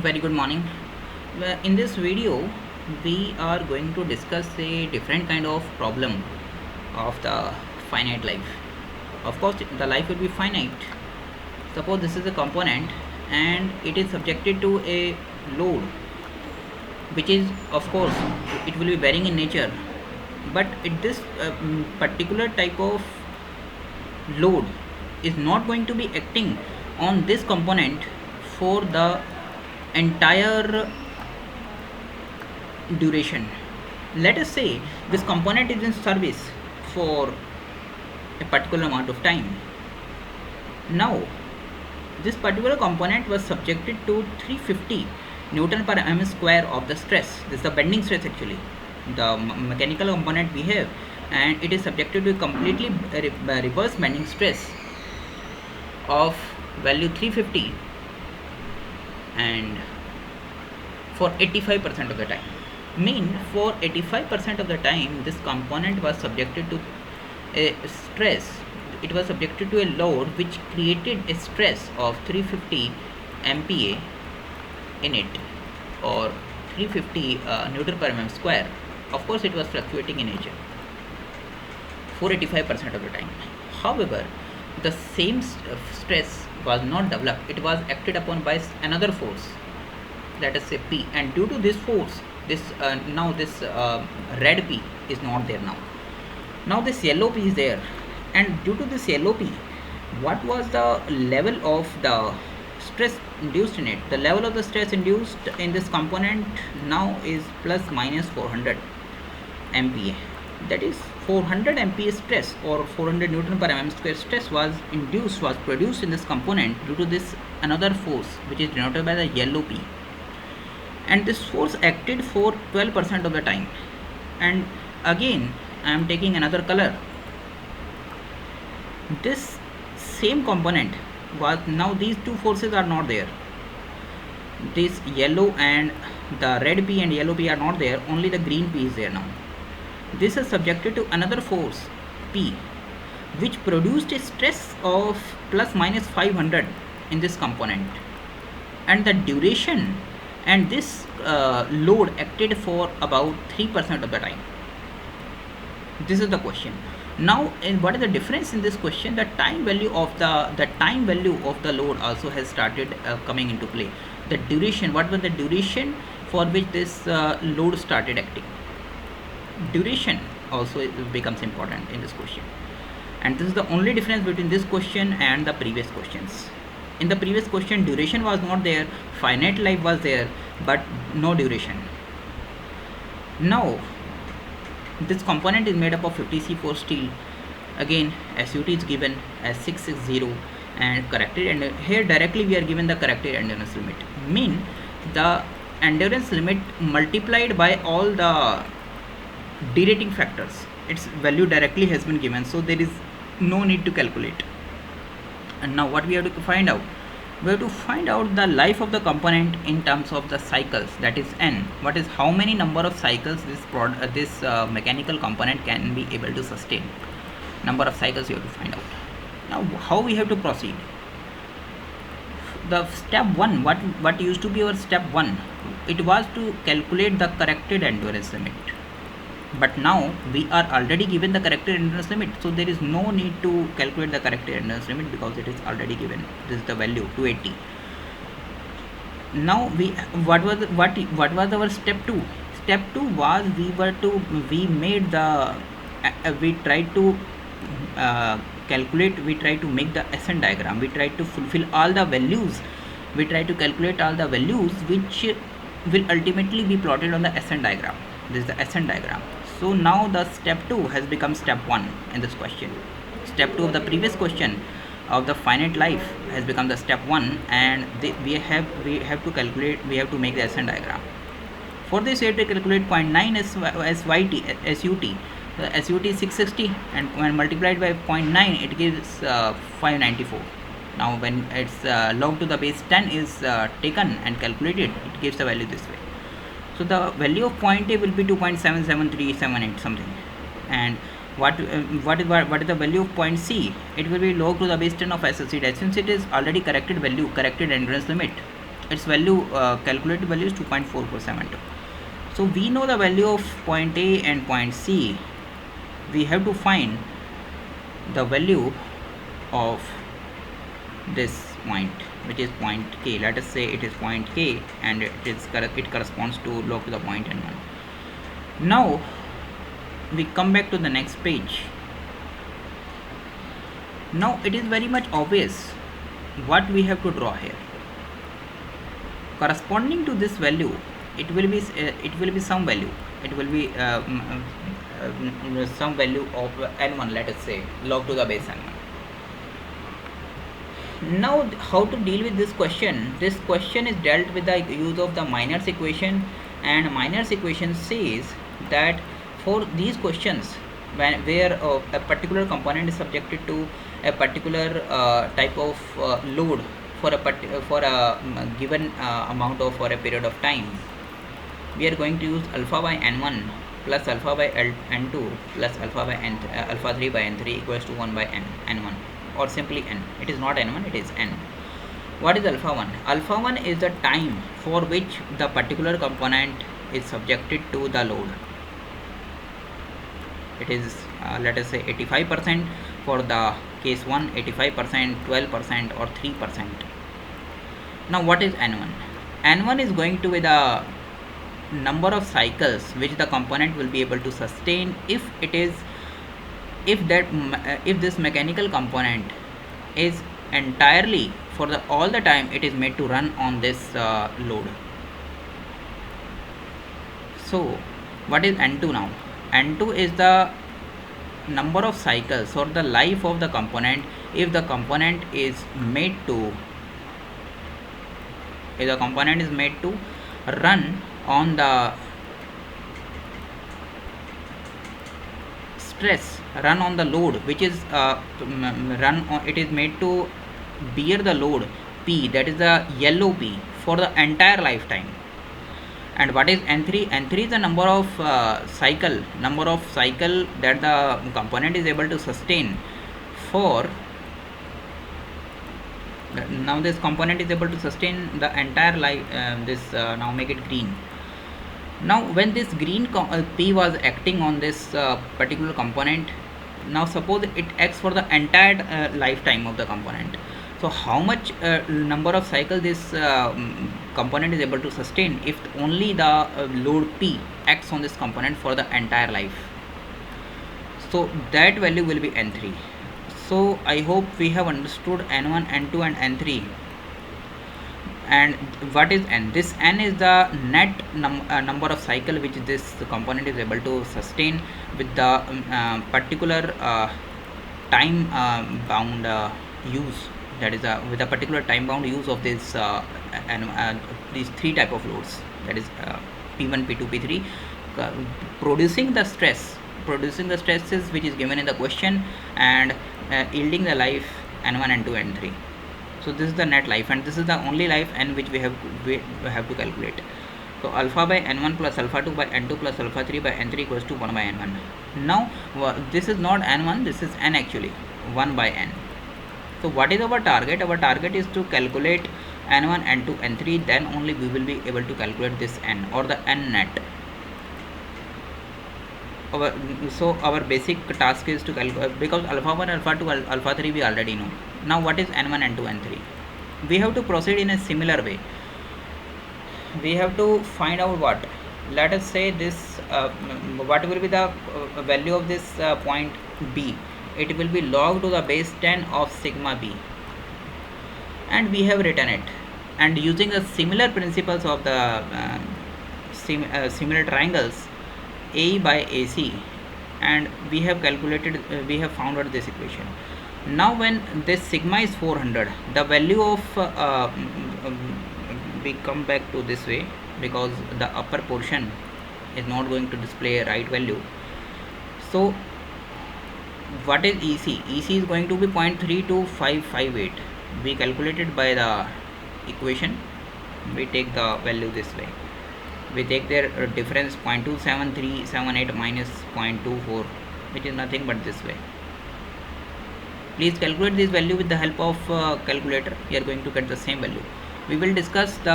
Very good morning. In this video, we are going to discuss a different kind of problem of the finite life. Of course, the life will be finite. Suppose this is a component and it is subjected to a load, which is, of course, it will be varying in nature. But this particular type of load is not going to be acting on this component for the entire duration. Let us say this component is in service for a particular amount of time. Now this particular component was subjected to 350 Newton per mm square of the stress. This is the bending stress actually, the mechanical component we have, and it is subjected to a completely reverse bending stress of value 350 and for 85% of the time. Mean for 85% of the time this component was subjected to a stress, it was subjected to a load which created a stress of 350 MPa in it, or 350 Newton per mm square. Of course it was fluctuating in nature for 85% of the time. However, the same stress was not developed, it was acted upon by another force, let us say P, and due to this force this now this red P is not there. Now this yellow P is there, and due to this yellow P, what was the level of the stress induced in it? The level of the stress induced in this component now is plus minus 400 MPa. That is 400 MPa stress, or 400 Newton per mm square stress was produced in this component due to this another force which is denoted by the yellow P, and this force acted for 12% of the time. And again I am taking another color. This same component was, now these two forces are not there, this yellow and the red P and yellow P are not there, only the green P is there. Now this is subjected to another force P, which produced a stress of plus minus 500 in this component, and the duration and this load acted for about 3% of the time. This is the question. Now what is the difference in this question? The time value of the load also has started coming into play. The duration, what was the duration for which this load started acting? Duration also becomes important in this question, and this is the only difference between this question and the previous questions. In the previous question duration was not there, finite life was there, but no duration. Now this component is made up of 50C4 steel. Again SUT is given as 660 and corrected, and here directly we are given the corrected endurance limit. Mean the endurance limit multiplied by all the derating factors, its value directly has been given, so there is no need to calculate. And now what we have to find out? We have to find out the life of the component in terms of the cycles, that is n. What is how many number of cycles this mechanical component can be able to sustain? Number of cycles you have to find out. Now how we have to proceed? The step 1, what used to be our step 1, it was to calculate the corrected endurance limit. But now we are already given the corrected endurance limit, so there is no need to calculate the corrected endurance limit because it is already given. This is the value 280. Now what was our step 2? Step 2 was we made the we tried to calculate, we tried to make the ascent diagram, we tried to fulfill all the values, we tried to calculate all the values which will ultimately be plotted on the ascent diagram. This is the ascent diagram. So now the step 2 has become step 1 in this question. Step 2 of the previous question of the finite life has become the step 1, and we have to calculate, we have to make the ascent diagram. For this we have to calculate 0.9 as SUT. The SUT is 660, and when multiplied by 0.9 it gives 594. Now when its log to the base 10 is taken and calculated, it gives the value this way. So the value of point A will be 2.77378 something, and what is the value of point C? It will be log to the base 10 of SSC dash, since it is already corrected value, corrected endurance limit. its value, calculated value is 2.4472. So we know the value of point A and point C. We have to find the value of this point, which is point K. Let us say it is point K, and it corresponds to log to the point N1. Now we come back to the next page. Now it is very much obvious what we have to draw here. Corresponding to this value, it will be some value. It will be some value of n1. Let us say log to the base n1. Now how to deal with this question? This question is dealt with the use of the Minor's equation, and Minor's equation says that for these questions where a particular component is subjected to a particular type of load for a given amount of or a period of time, we are going to use alpha by n1 plus alpha by n2 plus alpha by alpha 3 by n3 equals to 1 by n1, or simply n. It is not n1, it is n. What is alpha 1? Alpha 1 is the time for which the particular component is subjected to the load. It is let us say 85% for the case 1, 85%, 12%, or 3%. Now what is n1? n1 is going to be the number of cycles which the component will be able to sustain if this mechanical component is entirely for all the time it is made to run on this load. So what is n2 now? n2 is the number of cycles or the life of the component if the component is made to run on the stress, run on the load which is it is made to bear the load P, that is the yellow P, for the entire lifetime. And what is n3? n3 is the number of cycle that the component is able to sustain for now this component is able to sustain the entire life. Now make it green. Now when this green P was acting on this particular component, now suppose it acts for the entire lifetime of the component. So how much number of cycles this component is able to sustain if only the load P acts on this component for the entire life? So that value will be n3. So I hope we have understood n1, n2 and n3. And what is n? This n is the net number of cycle which this component is able to sustain with the particular time bound use, that is with a particular time bound use of this these three type of loads, that is P1, P2, P3, producing the stresses which is given in the question, and yielding the life n1, n2, n3. So this is the net life, and this is the only life n which we have to calculate. So alpha by n1 plus alpha 2 by n2 plus alpha 3 by n3 equals to 1 by n1. Now this is not n1, this is n actually, 1 by n. So what is our target? Our target is to calculate n1, n2, n3, then only we will be able to calculate this n, or the n net. So our basic task is to calculate, because alpha 1, alpha 2, alpha 3 we already know. Now what is n1, n2, n3? We have to proceed in a similar way. We have to find out what, let us say this what will be the value of this point B. It will be log to the base 10 of sigma B, and we have written it, and using the similar principles of the similar triangles A by AC, and we have calculated, we have found out this equation. Now when this sigma is 400, the value of we come back to this way, because the upper portion is not going to display a right value. So what is EC? EC is going to be 0.32558. We calculated by the equation, we take the value this way, we take their difference 0.27378 minus 0.24, which is nothing but this way. Please calculate this value with the help of calculator. We are going to get the same value. We will discuss the